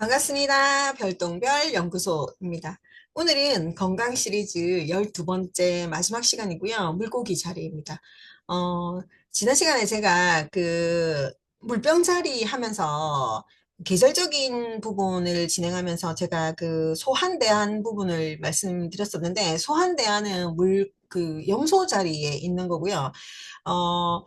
반갑습니다. 별똥별 연구소입니다. 오늘은 건강 시리즈 12번째 마지막 시간이고요. 물고기 자리입니다. 어, 지난 시간에 제가 그 물병자리 하면서 계절적인 부분을 진행하면서 제가 그 소환대한 부분을 말씀드렸었는데, 소환대한은 염소 자리에 있는 거고요. 어,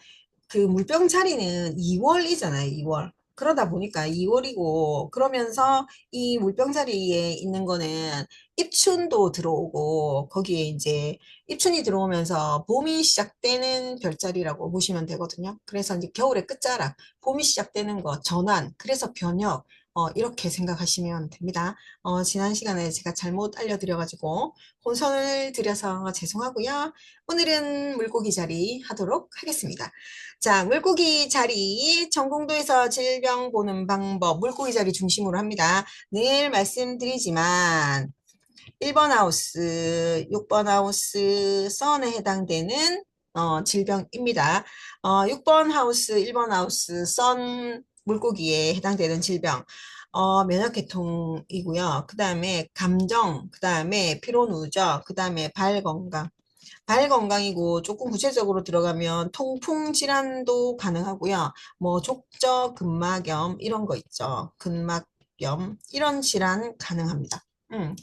그 물병 자리는 2월이잖아요, 2월. 그러다 보니까 2월이고, 그러면서 이 물병 자리에 있는 거는 입춘도 들어오고, 거기에 이제 입춘이 들어오면서 봄이 시작되는 별자리라고 보시면 되거든요. 그래서 이제 겨울의 끝자락, 봄이 시작되는 거, 전환, 그래서 변역, 이렇게 생각하시면 됩니다. 지난 시간에 제가 잘못 알려드려가지고 혼선을 드려서 죄송하고요. 오늘은 물고기 자리 하도록 하겠습니다. 자, 물고기 자리, 전공도에서 질병 보는 방법, 물고기 자리 중심으로 합니다. 늘 말씀드리지만, 1번 하우스, 6번 하우스, 선에 해당되는 질병입니다. 6번 하우스, 1번 하우스, 선 물고기에 해당되는 질병. 면역계통이고요. 그 다음에 감정, 그 다음에 피로누적, 그 다음에 발 건강. 발 건강이고 조금 구체적으로 들어가면 통풍 질환도 가능하고요. 뭐 족저 근막염 이런 거 있죠. 근막염 이런 질환 가능합니다.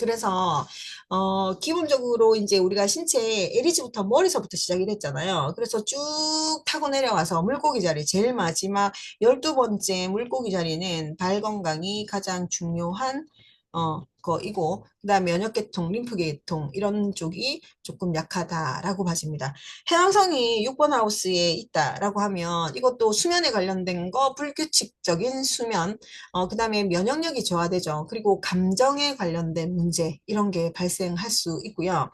그래서 기본적으로 이제 우리가 신체 에리지부터 머리서부터 시작이 됐잖아요. 그래서 쭉 타고 내려와서 물고기 자리 제일 마지막 12번째 물고기 자리는 발 건강이 가장 중요한 거이고, 그다음 면역계통, 림프계통 이런 쪽이 조금 약하다라고 봐집니다. 해왕성이 6번 하우스에 있다라고 하면 이것도 수면에 관련된 거, 불규칙적인 수면, 그다음에 면역력이 저하되죠. 그리고 감정에 관련된 문제 이런 게 발생할 수 있고요.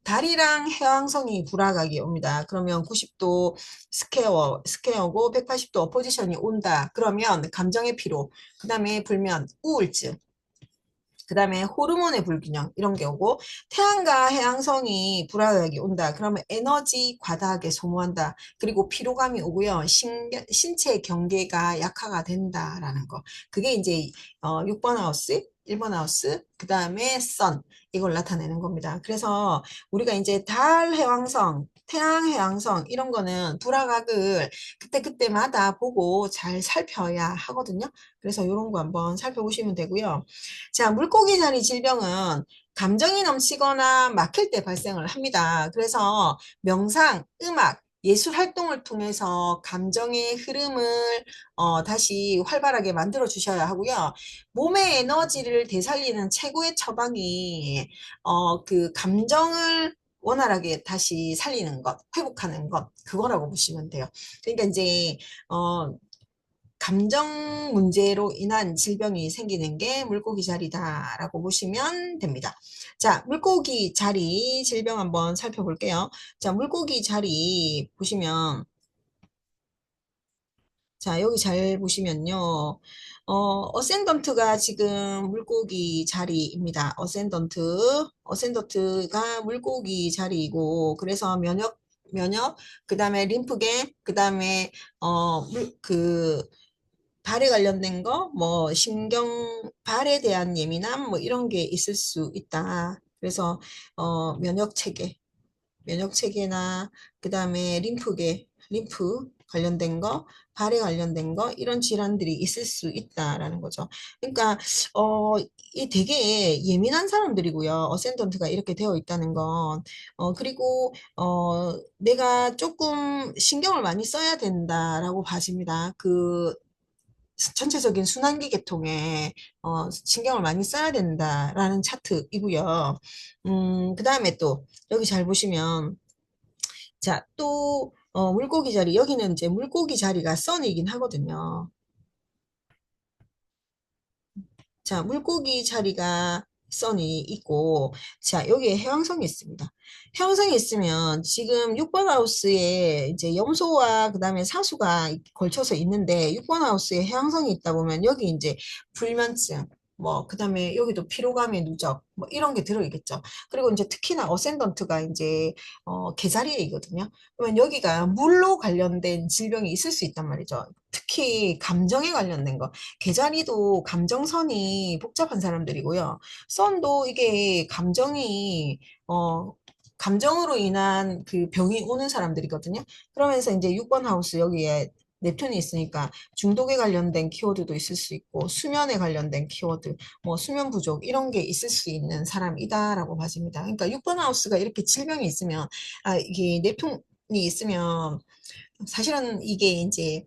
달이랑 해왕성이 불화각이 옵니다. 그러면 90도 스퀘어고 180도 어포지션이 온다. 그러면 감정의 피로, 그 다음에 불면, 우울증, 그 다음에 호르몬의 불균형 이런 게 오고, 태양과 해양성이 불화하게 온다. 그러면 에너지 과다하게 소모한다. 그리고 피로감이 오고요. 신체 경계가 약화가 된다라는 거. 그게 이제 6번 하우스, 1번 하우스, 그 다음에 선 이걸 나타내는 겁니다. 그래서 우리가 이제 달 해왕성, 태양 해왕성 이런 거는 불화각을 그때그때마다 보고 잘 살펴야 하거든요. 그래서 이런 거 한번 살펴보시면 되고요. 자, 물고기 자리 질병은 감정이 넘치거나 막힐 때 발생을 합니다. 그래서 명상, 음악, 예술 활동을 통해서 감정의 흐름을 다시 활발하게 만들어 주셔야 하고요. 몸의 에너지를 되살리는 최고의 처방이 그 감정을 원활하게 다시 살리는 것, 회복하는 것, 그거라고 보시면 돼요. 그러니까 이제 감정 문제로 인한 질병이 생기는 게 물고기 자리다라고 보시면 됩니다. 자, 물고기 자리 질병 한번 살펴볼게요. 자, 물고기 자리 보시면, 자, 여기 잘 보시면요. 어센던트가 지금 물고기 자리입니다. 어센던트가 물고기 자리이고, 그래서 그 다음에 림프계, 그 다음에, 발에 관련된 거, 뭐, 발에 대한 예민함, 뭐, 이런 게 있을 수 있다. 그래서, 면역 체계, 면역 체계나, 그 다음에 림프 관련된 거, 발에 관련된 거, 이런 질환들이 있을 수 있다라는 거죠. 그러니까, 이 되게 예민한 사람들이고요. 어센던트가 이렇게 되어 있다는 건, 그리고, 내가 조금 신경을 많이 써야 된다라고 봐집니다. 전체적인 순환기 계통에 신경을 많이 써야 된다라는 차트이고요. 그 다음에 또 여기 잘 보시면 자, 또 물고기 자리 여기는 이제 물고기 자리가 선이긴 하거든요. 자, 물고기 자리가 선이 있고, 자, 여기에 해왕성이 있습니다. 해왕성이 있으면 지금 6번 하우스에 이제 염소와 그 다음에 사수가 걸쳐서 있는데, 6번 하우스에 해왕성이 있다 보면 여기 이제 불면증, 뭐, 그 다음에 여기도 피로감의 누적, 뭐, 이런 게 들어있겠죠. 그리고 이제 특히나 어센던트가 이제, 계자리이거든요. 그러면 여기가 물로 관련된 질병이 있을 수 있단 말이죠. 특히 감정에 관련된 거. 계자리도 감정선이 복잡한 사람들이고요. 선도 이게 감정으로 인한 그 병이 오는 사람들이거든요. 그러면서 이제 6번 하우스 여기에 넵튠이 있으니까 중독에 관련된 키워드도 있을 수 있고 수면에 관련된 키워드, 뭐 수면 부족 이런 게 있을 수 있는 사람이다라고 봐집니다. 그러니까 6번 하우스가 이렇게 질병이 있으면 이게 넵튠이 있으면 사실은 이게 이제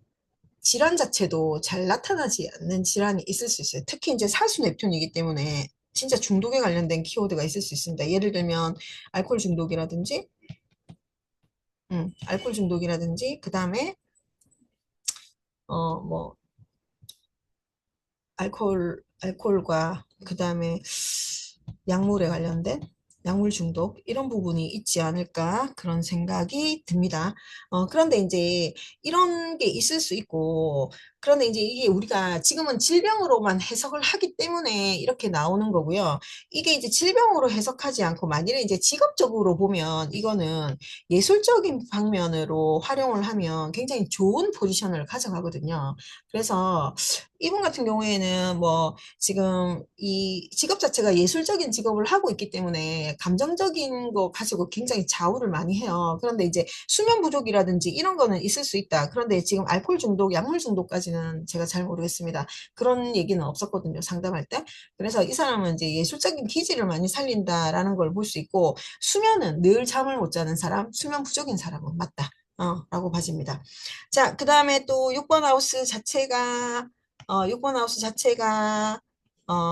질환 자체도 잘 나타나지 않는 질환이 있을 수 있어요. 특히 이제 사수 넵튠이기 때문에 진짜 중독에 관련된 키워드가 있을 수 있습니다. 예를 들면 알코올 중독이라든지 알코올 중독이라든지 그다음에 뭐 알코올과 그다음에 약물에 관련된 약물 중독 이런 부분이 있지 않을까 그런 생각이 듭니다. 그런데 이제 이런 게 있을 수 있고 그런데 이제 이게 우리가 지금은 질병으로만 해석을 하기 때문에 이렇게 나오는 거고요. 이게 이제 질병으로 해석하지 않고 만일에 이제 직업적으로 보면 이거는 예술적인 방면으로 활용을 하면 굉장히 좋은 포지션을 가져가거든요. 그래서 이분 같은 경우에는 뭐 지금 이 직업 자체가 예술적인 직업을 하고 있기 때문에 감정적인 거 가지고 굉장히 좌우를 많이 해요. 그런데 이제 수면 부족이라든지 이런 거는 있을 수 있다. 그런데 지금 알코올 중독, 약물 중독까지는 제가 잘 모르겠습니다. 그런 얘기는 없었거든요. 상담할 때. 그래서 이 사람은 이제 예술적인 기질을 많이 살린다라는 걸 볼 수 있고 수면은 늘 잠을 못 자는 사람, 수면 부족인 사람은 맞다. 라고 봐집니다. 자, 그 다음에 또 6번 하우스 자체가 6번 하우스 자체가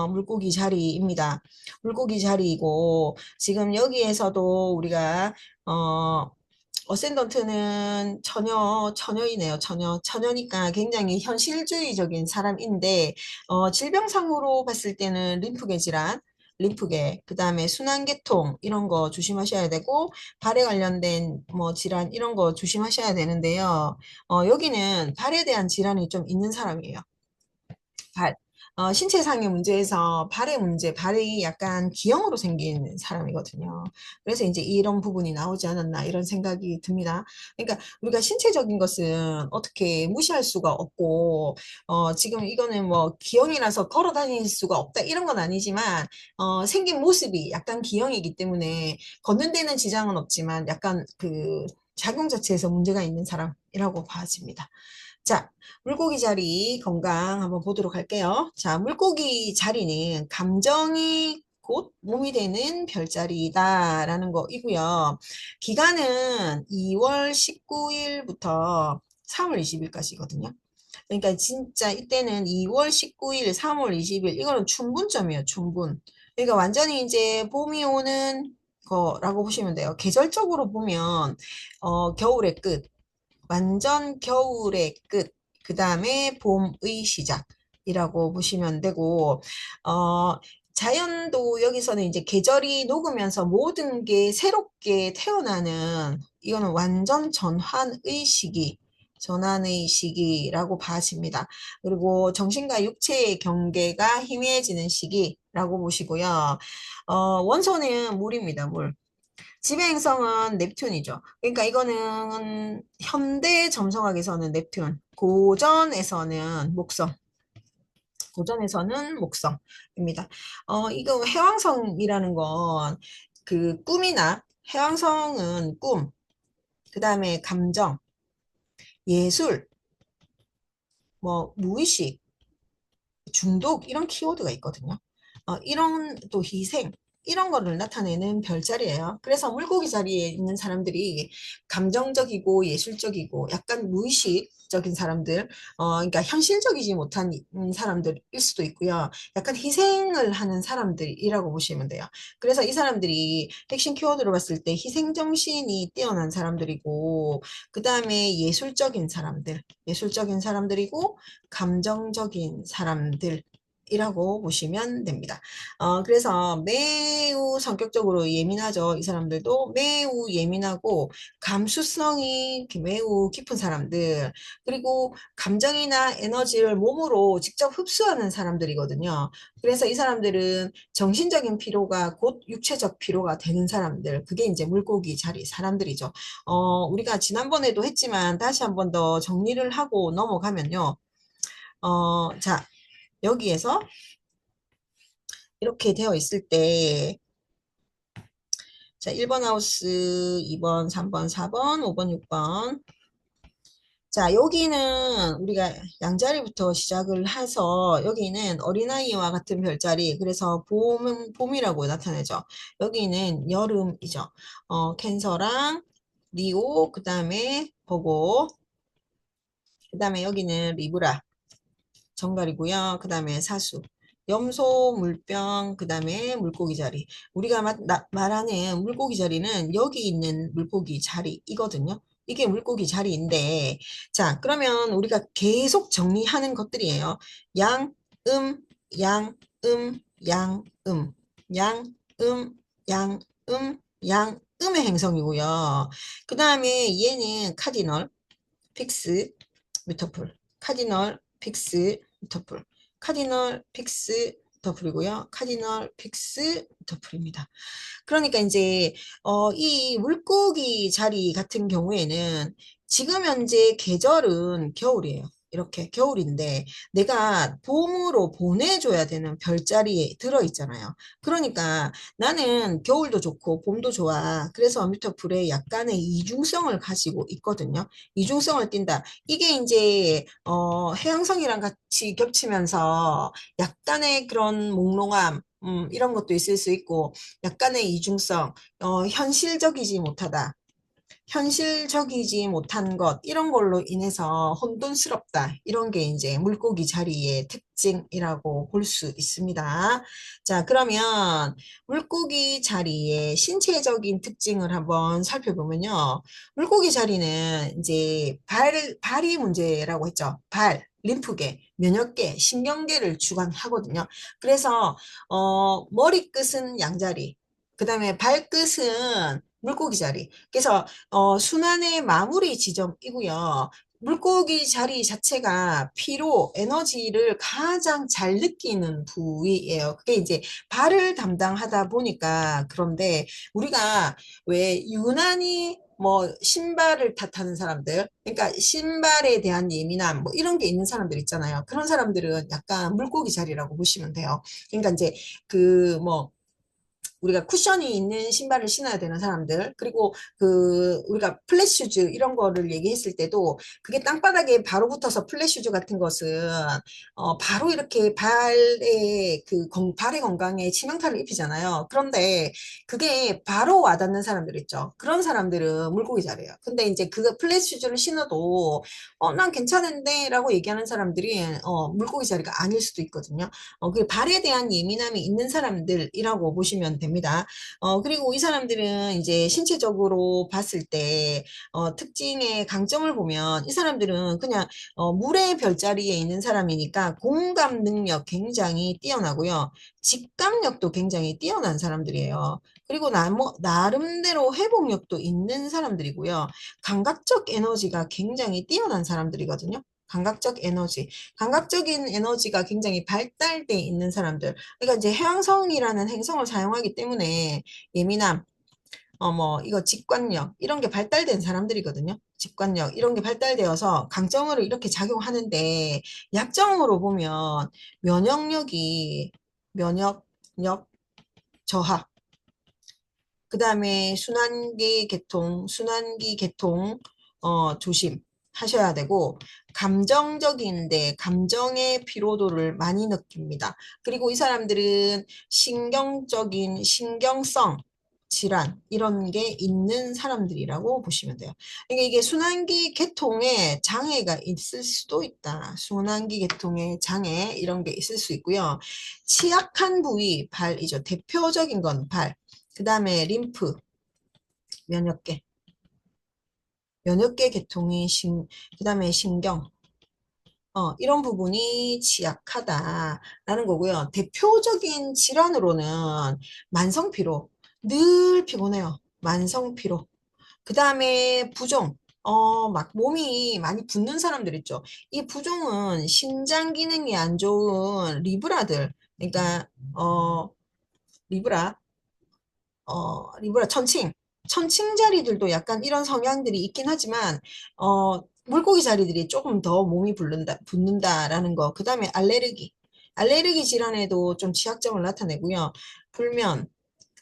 물고기 자리입니다. 물고기 자리이고 지금 여기에서도 우리가 어센던트는 처녀이네요. 처녀니까 굉장히 현실주의적인 사람인데 질병상으로 봤을 때는 림프계 질환, 림프계, 그 다음에 순환계통 이런 거 조심하셔야 되고 발에 관련된 뭐 질환 이런 거 조심하셔야 되는데요. 여기는 발에 대한 질환이 좀 있는 사람이에요. 발. 신체상의 문제에서 발의 문제, 발이 약간 기형으로 생긴 사람이거든요. 그래서 이제 이런 부분이 나오지 않았나 이런 생각이 듭니다. 그러니까 우리가 신체적인 것은 어떻게 무시할 수가 없고, 지금 이거는 뭐 기형이라서 걸어 다닐 수가 없다 이런 건 아니지만, 생긴 모습이 약간 기형이기 때문에 걷는 데는 지장은 없지만 약간 그 작용 자체에서 문제가 있는 사람이라고 봐집니다. 자, 물고기 자리 건강 한번 보도록 할게요. 자, 물고기 자리는 감정이 곧 몸이 되는 별자리다라는 거이고요. 기간은 2월 19일부터 3월 20일까지거든요. 그러니까 진짜 이때는 2월 19일, 3월 20일 이거는 춘분점이에요. 춘분. 그러니까 완전히 이제 봄이 오는 거라고 보시면 돼요. 계절적으로 보면 겨울의 끝, 완전 겨울의 끝, 그 다음에 봄의 시작이라고 보시면 되고, 어, 자연도 여기서는 이제 계절이 녹으면서 모든 게 새롭게 태어나는, 이거는 완전 전환의 시기라고 봐집니다. 그리고 정신과 육체의 경계가 희미해지는 시기라고 보시고요. 원소는 물입니다, 물. 지배 행성은 넵튠이죠. 그러니까 이거는 현대 점성학에서는 넵튠, 고전에서는 목성입니다. 이거 해왕성이라는 건 그 꿈이나 해왕성은 꿈, 그 다음에 감정, 예술, 뭐 무의식, 중독 이런 키워드가 있거든요. 이런 또 희생 이런 거를 나타내는 별자리예요. 그래서 물고기 자리에 있는 사람들이 감정적이고 예술적이고 약간 무의식적인 사람들, 그러니까 현실적이지 못한 사람들일 수도 있고요. 약간 희생을 하는 사람들이라고 보시면 돼요. 그래서 이 사람들이 핵심 키워드로 봤을 때 희생 정신이 뛰어난 사람들이고, 그 다음에 예술적인 사람들이고 감정적인 사람들 이라고 보시면 됩니다. 그래서 매우 성격적으로 예민하죠. 이 사람들도 매우 예민하고 감수성이 매우 깊은 사람들, 그리고 감정이나 에너지를 몸으로 직접 흡수하는 사람들이거든요. 그래서 이 사람들은 정신적인 피로가 곧 육체적 피로가 되는 사람들, 그게 이제 물고기 자리 사람들이죠. 우리가 지난번에도 했지만 다시 한번 더 정리를 하고 넘어가면요. 자, 여기에서 이렇게 되어 있을 때, 자, 1번 하우스, 2번, 3번, 4번, 5번, 6번. 자, 여기는 우리가 양자리부터 시작을 해서 여기는 어린아이와 같은 별자리, 그래서 봄이라고 나타내죠. 여기는 여름이죠. 캔서랑 리오, 그 다음에 버고, 그 다음에 여기는 리브라. 정갈이고요. 그 다음에 사수, 염소, 물병, 그 다음에 물고기 자리. 우리가 말하는 물고기 자리는 여기 있는 물고기 자리이거든요. 이게 물고기 자리인데, 자, 그러면 우리가 계속 정리하는 것들이에요. 양, 음, 양, 양, 양, 양, 양, 의 행성이고요. 그 다음에 얘는 카디널, 픽스, 뮤터풀, 카디널, 픽스, 뮤터풀, 카디널, 픽스, 뮤터풀이고요. 카디널, 픽스, 뮤터풀입니다. 그러니까 이제 이 물고기 자리 같은 경우에는 지금 현재 계절은 겨울이에요. 이렇게 겨울인데 내가 봄으로 보내줘야 되는 별자리에 들어있잖아요. 그러니까 나는 겨울도 좋고 봄도 좋아. 그래서 뮤터풀에 약간의 이중성을 가지고 있거든요. 이중성을 띈다. 이게 이제 해양성이랑 같이 겹치면서 약간의 그런 몽롱함, 이런 것도 있을 수 있고 약간의 이중성, 현실적이지 못하다. 현실적이지 못한 것, 이런 걸로 인해서 혼돈스럽다. 이런 게 이제 물고기 자리의 특징이라고 볼 수 있습니다. 자, 그러면 물고기 자리의 신체적인 특징을 한번 살펴보면요. 물고기 자리는 이제 발이 문제라고 했죠. 발, 림프계, 면역계, 신경계를 주관하거든요. 그래서, 머리끝은 양자리, 그 다음에 발끝은 물고기 자리. 그래서 순환의 마무리 지점이고요. 물고기 자리 자체가 피로, 에너지를 가장 잘 느끼는 부위예요. 그게 이제 발을 담당하다 보니까 그런데 우리가 왜 유난히 뭐 신발을 탓하는 사람들, 그러니까 신발에 대한 예민함 뭐 이런 게 있는 사람들 있잖아요. 그런 사람들은 약간 물고기 자리라고 보시면 돼요. 그러니까 이제 그뭐 우리가 쿠션이 있는 신발을 신어야 되는 사람들, 그리고 그 우리가 플랫슈즈 이런 거를 얘기했을 때도 그게 땅바닥에 바로 붙어서 플랫슈즈 같은 것은 바로 이렇게 발의 건강에 치명타를 입히잖아요. 그런데 그게 바로 와닿는 사람들 있죠. 그런 사람들은 물고기 자리예요. 근데 이제 그 플랫슈즈를 신어도 난 괜찮은데 라고 얘기하는 사람들이 물고기 자리가 아닐 수도 있거든요. 그 발에 대한 예민함이 있는 사람들이라고 보시면 됩니다. 그리고 이 사람들은 이제 신체적으로 봤을 때, 특징의 강점을 보면 이 사람들은 그냥, 물의 별자리에 있는 사람이니까 공감 능력 굉장히 뛰어나고요. 직감력도 굉장히 뛰어난 사람들이에요. 그리고 나름대로 회복력도 있는 사람들이고요. 감각적 에너지가 굉장히 뛰어난 사람들이거든요. 감각적 에너지. 감각적인 에너지가 굉장히 발달돼 있는 사람들. 그러니까 이제 해왕성이라는 행성을 사용하기 때문에 예민함, 뭐, 이거 직관력, 이런 게 발달된 사람들이거든요. 직관력, 이런 게 발달되어서 강점으로 이렇게 작용하는데, 약점으로 보면 면역력이, 면역력 저하, 그 다음에 순환기 계통, 조심하셔야 되고, 감정적인데, 감정의 피로도를 많이 느낍니다. 그리고 이 사람들은 신경성 질환, 이런 게 있는 사람들이라고 보시면 돼요. 그러니까 이게 순환기 계통에 장애가 있을 수도 있다. 순환기 계통에 장애, 이런 게 있을 수 있고요. 취약한 부위, 발이죠. 대표적인 건 발. 그 다음에 림프, 면역계, 면역계 계통이 그 다음에 신경, 이런 부분이 취약하다라는 거고요. 대표적인 질환으로는 만성피로, 늘 피곤해요. 만성피로. 그 다음에 부종, 막 몸이 많이 붓는 사람들 있죠. 이 부종은 신장 기능이 안 좋은 리브라들, 그러니까, 리브라, 리브라 천칭 자리들도 약간 이런 성향들이 있긴 하지만, 물고기 자리들이 조금 더 몸이 붓는다라는 거. 그 다음에 알레르기 질환에도 좀 취약점을 나타내고요. 불면,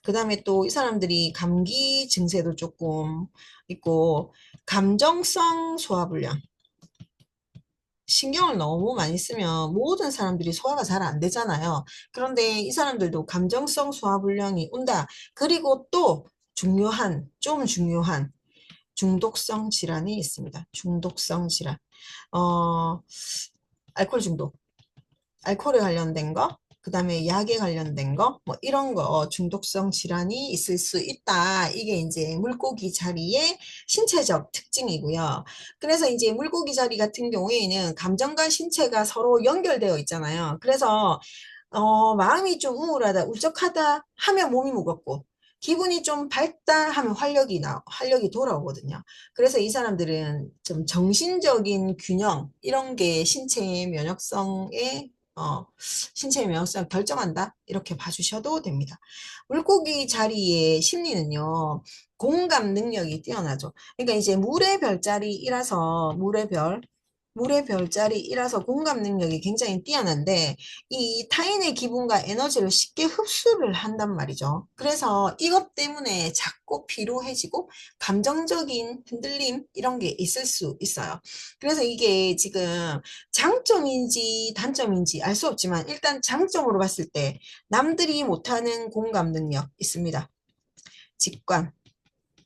그 다음에 또 이 사람들이 감기 증세도 조금 있고, 감정성 소화불량. 신경을 너무 많이 쓰면 모든 사람들이 소화가 잘 안 되잖아요. 그런데 이 사람들도 감정성 소화불량이 온다. 그리고 또 좀 중요한 중독성 질환이 있습니다. 중독성 질환. 어, 알코올 중독. 알코올에 관련된 거, 그 다음에 약에 관련된 거, 뭐 이런 거 중독성 질환이 있을 수 있다. 이게 이제 물고기 자리의 신체적 특징이고요. 그래서 이제 물고기 자리 같은 경우에는 감정과 신체가 서로 연결되어 있잖아요. 그래서 마음이 좀 우울하다, 울적하다 하면 몸이 무겁고, 기분이 좀 밝다 하면 활력이 돌아오거든요. 그래서 이 사람들은 좀 정신적인 균형, 이런 게 신체의 면역성을 결정한다. 이렇게 봐주셔도 됩니다. 물고기 자리의 심리는요, 공감 능력이 뛰어나죠. 그러니까 이제 물의 별자리이라서 공감 능력이 굉장히 뛰어난데, 이 타인의 기분과 에너지를 쉽게 흡수를 한단 말이죠. 그래서 이것 때문에 자꾸 피로해지고 감정적인 흔들림 이런 게 있을 수 있어요. 그래서 이게 지금 장점인지 단점인지 알 수 없지만 일단 장점으로 봤을 때 남들이 못하는 공감 능력 있습니다. 직관,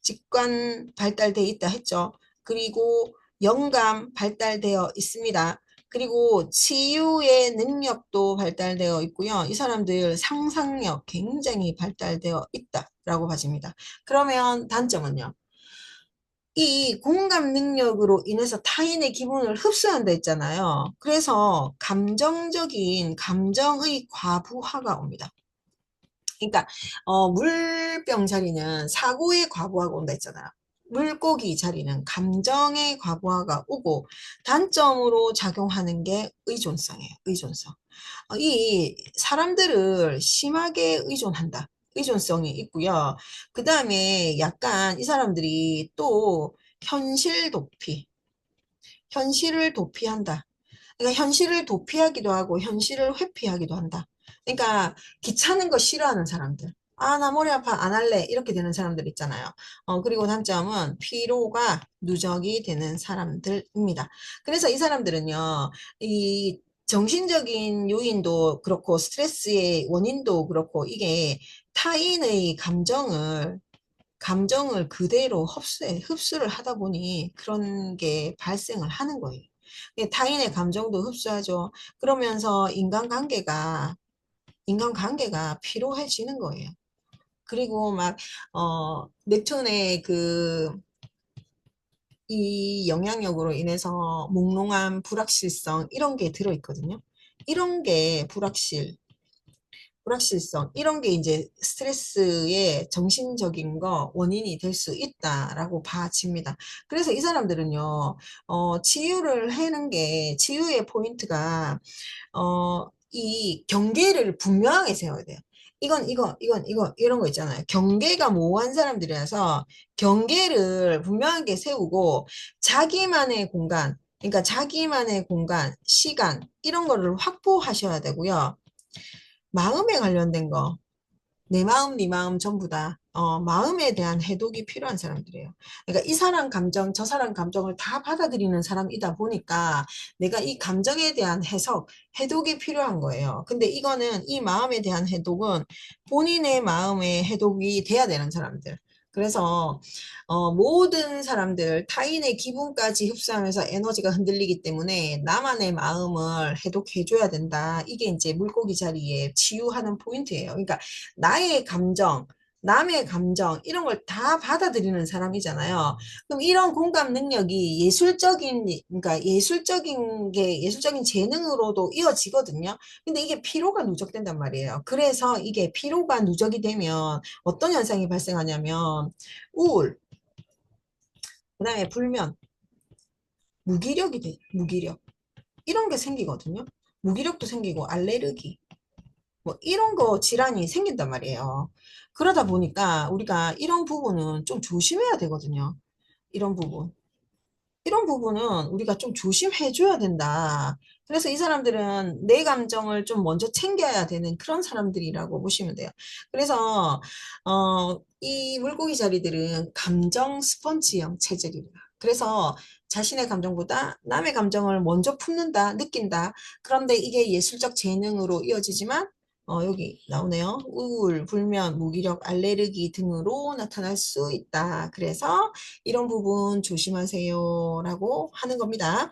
직관 발달돼 있다 했죠. 그리고 영감 발달되어 있습니다. 그리고 치유의 능력도 발달되어 있고요. 이 사람들 상상력 굉장히 발달되어 있다라고 봐집니다. 그러면 단점은요? 이 공감 능력으로 인해서 타인의 기분을 흡수한다 했잖아요. 그래서 감정의 과부하가 옵니다. 그러니까 물병 자리는 사고의 과부하가 온다 했잖아요. 물고기 자리는 감정의 과부하가 오고 단점으로 작용하는 게 의존성이에요. 의존성. 이 사람들을 심하게 의존한다. 의존성이 있고요. 그 다음에 약간 이 사람들이 또 현실을 도피한다. 그러니까 현실을 도피하기도 하고 현실을 회피하기도 한다. 그러니까 귀찮은 거 싫어하는 사람들. 아, 나 머리 아파, 안 할래. 이렇게 되는 사람들 있잖아요. 그리고 단점은 피로가 누적이 되는 사람들입니다. 그래서 이 사람들은요, 이 정신적인 요인도 그렇고 스트레스의 원인도 그렇고 이게 타인의 감정을 그대로 흡수를 하다 보니 그런 게 발생을 하는 거예요. 타인의 감정도 흡수하죠. 그러면서 인간관계가 피로해지는 거예요. 그리고 막, neptun의 이 영향력으로 인해서 몽롱한 불확실성, 이런 게 들어있거든요. 이런 게 불확실성, 이런 게 이제 스트레스의 정신적인 거 원인이 될 수 있다라고 봐집니다. 그래서 이 사람들은요, 치유의 포인트가, 이 경계를 분명하게 세워야 돼요. 이건, 이런 거 있잖아요. 경계가 모호한 사람들이라서 경계를 분명하게 세우고 자기만의 공간, 시간, 이런 거를 확보하셔야 되고요. 마음에 관련된 거, 내 마음, 네 마음 전부 다, 마음에 대한 해독이 필요한 사람들이에요. 그러니까 이 사람 감정, 저 사람 감정을 다 받아들이는 사람이다 보니까 내가 이 감정에 대한 해독이 필요한 거예요. 근데 이 마음에 대한 해독은 본인의 마음의 해독이 돼야 되는 사람들. 그래서 모든 사람들 타인의 기분까지 흡수하면서 에너지가 흔들리기 때문에 나만의 마음을 해독해줘야 된다. 이게 이제 물고기 자리에 치유하는 포인트예요. 그러니까 나의 감정, 남의 감정, 이런 걸 다 받아들이는 사람이잖아요. 그럼 이런 공감 능력이 그러니까 예술적인 재능으로도 이어지거든요. 근데 이게 피로가 누적된단 말이에요. 그래서 이게 피로가 누적이 되면 어떤 현상이 발생하냐면 우울, 그다음에 불면, 무기력. 이런 게 생기거든요. 무기력도 생기고 알레르기, 뭐 이런 거 질환이 생긴단 말이에요. 그러다 보니까 우리가 이런 부분은 좀 조심해야 되거든요. 이런 부분. 이런 부분은 우리가 좀 조심해 줘야 된다. 그래서 이 사람들은 내 감정을 좀 먼저 챙겨야 되는 그런 사람들이라고 보시면 돼요. 그래서 이 물고기 자리들은 감정 스펀지형 체질이에요. 그래서 자신의 감정보다 남의 감정을 먼저 품는다, 느낀다. 그런데 이게 예술적 재능으로 이어지지만 여기 나오네요. 우울, 불면, 무기력, 알레르기 등으로 나타날 수 있다. 그래서 이런 부분 조심하세요라고 하는 겁니다.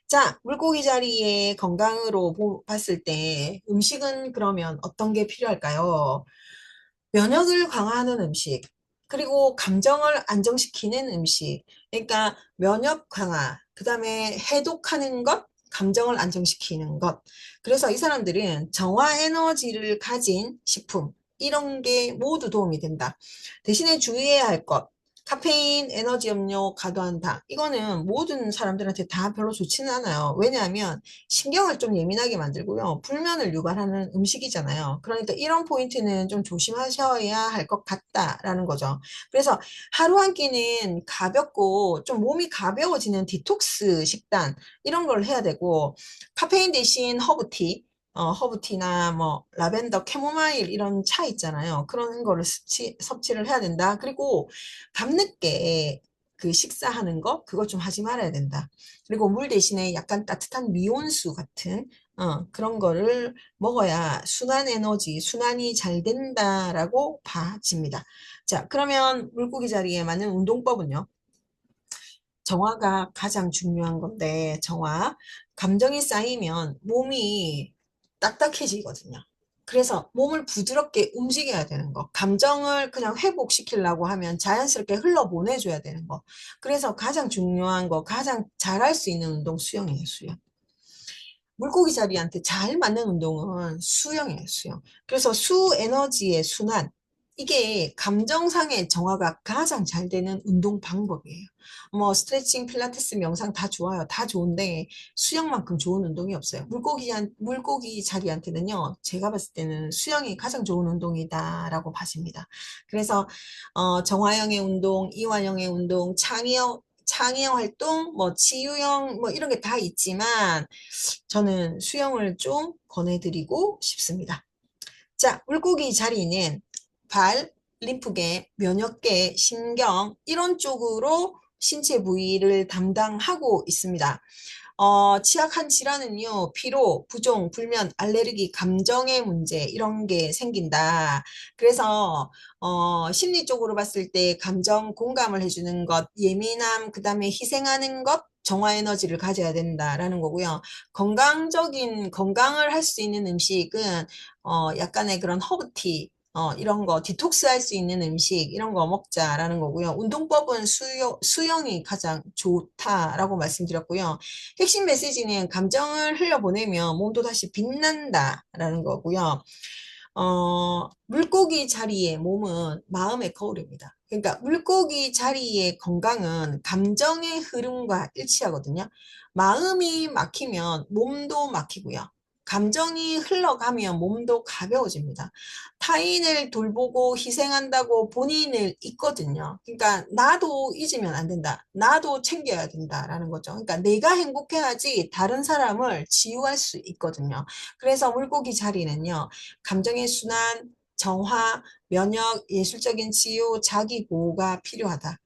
자, 물고기 자리의 건강으로 봤을 때 음식은 그러면 어떤 게 필요할까요? 면역을 강화하는 음식, 그리고 감정을 안정시키는 음식. 그러니까 면역 강화, 그 다음에 해독하는 것, 감정을 안정시키는 것. 그래서 이 사람들은 정화 에너지를 가진 식품, 이런 게 모두 도움이 된다. 대신에 주의해야 할 것, 카페인, 에너지 음료, 과도한 당. 이거는 모든 사람들한테 다 별로 좋지는 않아요. 왜냐하면 신경을 좀 예민하게 만들고요. 불면을 유발하는 음식이잖아요. 그러니까 이런 포인트는 좀 조심하셔야 할 것 같다라는 거죠. 그래서 하루 한 끼는 가볍고 좀 몸이 가벼워지는 디톡스 식단 이런 걸 해야 되고 카페인 대신 허브티 허브티나 뭐 라벤더, 캐모마일 이런 차 있잖아요. 그런 거를 섭취를 해야 된다. 그리고 밤늦게 그 식사하는 거 그거 좀 하지 말아야 된다. 그리고 물 대신에 약간 따뜻한 미온수 같은 그런 거를 먹어야 순환 에너지, 순환이 잘 된다라고 봐집니다. 자, 그러면 물고기 자리에 맞는 운동법은요? 정화가 가장 중요한 건데, 정화. 감정이 쌓이면 몸이 딱딱해지거든요. 그래서 몸을 부드럽게 움직여야 되는 거. 감정을 그냥 회복시키려고 하면 자연스럽게 흘러보내줘야 되는 거. 그래서 가장 중요한 거, 가장 잘할 수 있는 운동 수영이에요, 수영. 물고기 자리한테 잘 맞는 운동은 수영이에요, 수영. 그래서 수 에너지의 순환. 이게 감정상의 정화가 가장 잘 되는 운동 방법이에요. 뭐, 스트레칭, 필라테스, 명상 다 좋아요. 다 좋은데, 수영만큼 좋은 운동이 없어요. 물고기 자리한테는요, 제가 봤을 때는 수영이 가장 좋은 운동이다라고 봐집니다. 그래서, 정화형의 운동, 이완형의 운동, 창의형 활동, 뭐, 치유형, 뭐, 이런 게 다 있지만, 저는 수영을 좀 권해드리고 싶습니다. 자, 물고기 자리는 발, 림프계, 면역계, 신경 이런 쪽으로 신체 부위를 담당하고 있습니다. 취약한 질환은요, 피로, 부종, 불면, 알레르기, 감정의 문제, 이런 게 생긴다. 그래서, 심리 쪽으로 봤을 때 감정 공감을 해주는 것, 예민함, 그 다음에 희생하는 것, 정화 에너지를 가져야 된다라는 거고요. 건강을 할 수 있는 음식은, 약간의 그런 허브티, 이런 거, 디톡스 할 수 있는 음식, 이런 거 먹자라는 거고요. 운동법은 수영이 가장 좋다라고 말씀드렸고요. 핵심 메시지는 감정을 흘려보내면 몸도 다시 빛난다라는 거고요. 물고기 자리의 몸은 마음의 거울입니다. 그러니까 물고기 자리의 건강은 감정의 흐름과 일치하거든요. 마음이 막히면 몸도 막히고요. 감정이 흘러가면 몸도 가벼워집니다. 타인을 돌보고 희생한다고 본인을 잊거든요. 그러니까 나도 잊으면 안 된다. 나도 챙겨야 된다라는 거죠. 그러니까 내가 행복해야지 다른 사람을 치유할 수 있거든요. 그래서 물고기 자리는요. 감정의 순환, 정화, 면역, 예술적인 치유, 자기 보호가 필요하다.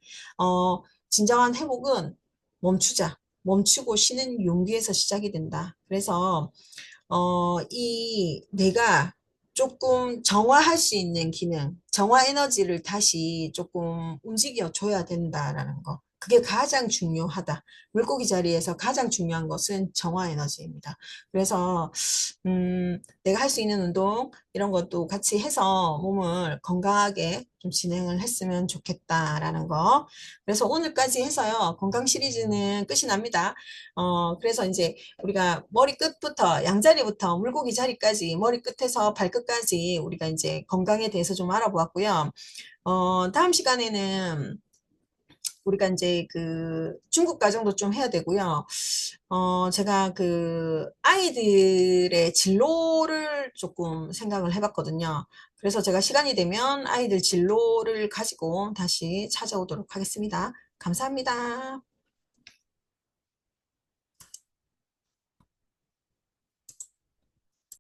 진정한 회복은 멈추자. 멈추고 쉬는 용기에서 시작이 된다. 그래서 이 내가 조금 정화할 수 있는 기능, 정화 에너지를 다시 조금 움직여 줘야 된다라는 거. 그게 가장 중요하다. 물고기 자리에서 가장 중요한 것은 정화 에너지입니다. 그래서 내가 할 수 있는 운동 이런 것도 같이 해서 몸을 건강하게 좀 진행을 했으면 좋겠다라는 거. 그래서 오늘까지 해서요. 건강 시리즈는 끝이 납니다. 그래서 이제 우리가 머리 끝부터 양자리부터 물고기 자리까지 머리 끝에서 발끝까지 우리가 이제 건강에 대해서 좀 알아보았고요. 다음 시간에는 우리가 이제 그 중급 과정도 좀 해야 되고요. 제가 그 아이들의 진로를 조금 생각을 해봤거든요. 그래서 제가 시간이 되면 아이들 진로를 가지고 다시 찾아오도록 하겠습니다. 감사합니다.